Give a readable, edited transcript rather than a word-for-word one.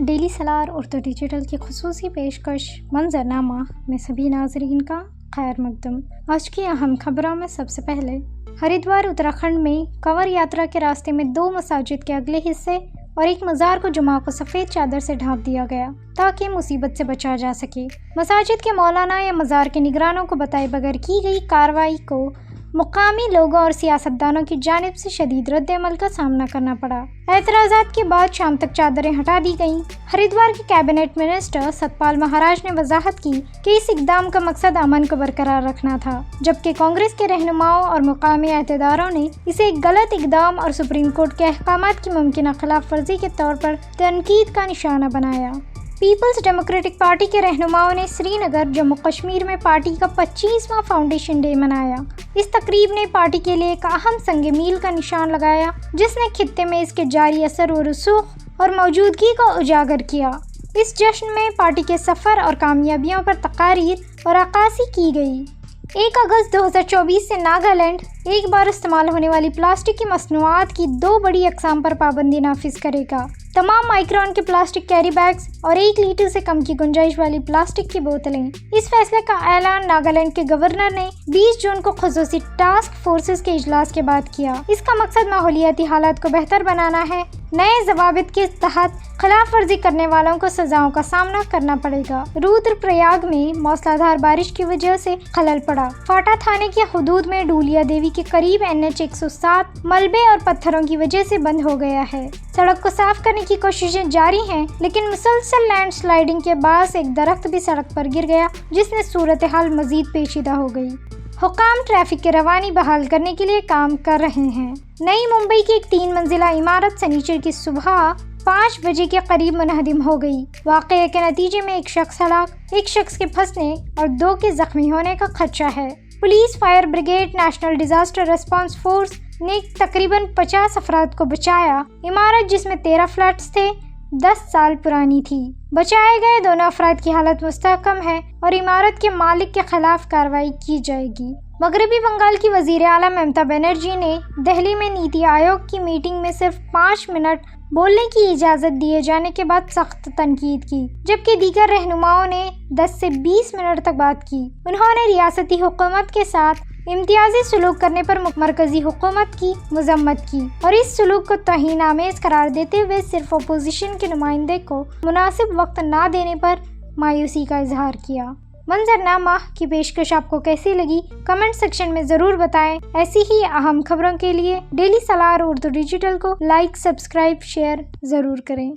Daily سالار Urdu digital کی خصوصی پیشکش منظرنامہ میں سبھی ناظرین کا خیر مقدم۔ آج کی اہم خبروں میں سب سے پہلے ہریدوار اتراکھنڈ میں کنور یاترا کے راستے میں 2 مساجد کے اگلے حصے اور ایک مزار کو جمعہ کو سفید چادر سے ڈھانپ دیا گیا تاکہ مصیبت سے بچا جا سکے۔ مساجد کے مولانا یا مزار کے نگرانوں کو بتائے بغیر کی گئی کارروائی کو مقامی لوگوں اور سیاستدانوں کی جانب سے شدید رد عمل کا سامنا کرنا پڑا۔ اعتراضات کے بعد شام تک چادریں ہٹا دی گئیں۔ ہریدوار کے کابینٹ منسٹر ستپال مہاراج نے وضاحت کی کہ اس اقدام کا مقصد امن کو برقرار رکھنا تھا، جبکہ کانگریس کے رہنماؤں اور مقامی عہدیداروں نے اسے ایک غلط اقدام اور سپریم کورٹ کے احکامات کی ممکنہ خلاف ورزی کے طور پر تنقید کا نشانہ بنایا۔ پیپلز ڈیموکریٹک پارٹی کے رہنماؤں نے سری نگر، جموں کشمیر میں پارٹی کا 25واں فاؤنڈیشن ڈے منایا۔ اس تقریب نے پارٹی کے لیے ایک اہم سنگ میل کا نشان لگایا جس نے خطے میں اس کے جاری اثر و رسوخ اور موجودگی کو اجاگر کیا۔ اس جشن میں پارٹی کے سفر اور کامیابیوں پر تقاریر اور عکاسی کی گئی۔ 1 اگست 2024 سے ناگالینڈ ایک بار استعمال ہونے والی پلاسٹک کی مصنوعات کی 2 بڑی اقسام پر پابندی نافذ کرے گا۔ تمام مائکرون کے پلاسٹک کیری بیگز اور 1 لیٹر سے کم کی گنجائش والی پلاسٹک کی بوتلیں۔ اس فیصلے کا اعلان ناگالینڈ کے گورنر نے 20 جون کو خصوصی ٹاسک فورسز کے اجلاس کے بعد کیا۔ اس کا مقصد ماحولیاتی حالات کو بہتر بنانا ہے۔ نئے ضوابط کے تحت خلاف ورزی کرنے والوں کو سزاؤں کا سامنا کرنا پڑے گا۔ رودر پریاگ میں موسلا دھار بارش کی وجہ سے خلل پڑا۔ فاٹا تھانے کی حدود میں ڈولیا دیوی کے قریب NH 107 ملبے اور پتھروں کی وجہ سے بند ہو گیا ہے۔ سڑک کو صاف کرنے کی کوششیں جاری ہیں، لیکن مسلسل لینڈ سلائیڈنگ کے باعث ایک درخت بھی سڑک پر گر گیا جس نے صورتحال مزید پیچیدہ ہو گئی۔ حکام ٹریفک کی روانی بحال کرنے کے لیے کام کر رہے ہیں۔ نئی ممبئی کی ایک 3 منزلہ عمارت سنیچر کی صبح 5 بجے کے قریب منہدم ہو گئی۔ واقعے کے نتیجے میں ایک شخص ہلاک، ایک شخص کے پھنسنے اور 2 کے زخمی ہونے کا خدشہ ہے۔ Police, fire brigade, national disaster response force نے تقریباً 50 افراد کو بچایا۔ عمارت جس میں 13 فلیٹس تھے 10 سال پرانی تھی۔ بچائے گئے دونوں افراد کی حالت مستحکم ہے اور عمارت کے مالک کے خلاف کارروائی کی جائے گی۔ مغربی بنگال کی وزیر اعلیٰ ممتا بنرجی نے دہلی میں نیتی آیوگ کی میٹنگ میں صرف 5 منٹ بولنے کی اجازت دیے جانے کے بعد سخت تنقید کی، جبکہ دیگر رہنماؤں نے 10 سے 20 منٹ تک بات کی۔ انہوں نے ریاستی حکومت کے ساتھ امتیازی سلوک کرنے پر مرکزی حکومت کی مذمت کی اور اس سلوک کو توہین آمیز قرار دیتے ہوئے صرف اپوزیشن کے نمائندے کو مناسب وقت نہ دینے پر مایوسی کا اظہار کیا۔ منظرنامہ کی پیشکش آپ کو کیسی لگی؟ کمنٹ سیکشن میں ضرور بتائیں۔ ایسی ہی اہم خبروں کے لیے ڈیلی سالار اردو ڈیجیٹل کو لائک، سبسکرائب، شیئر ضرور کریں۔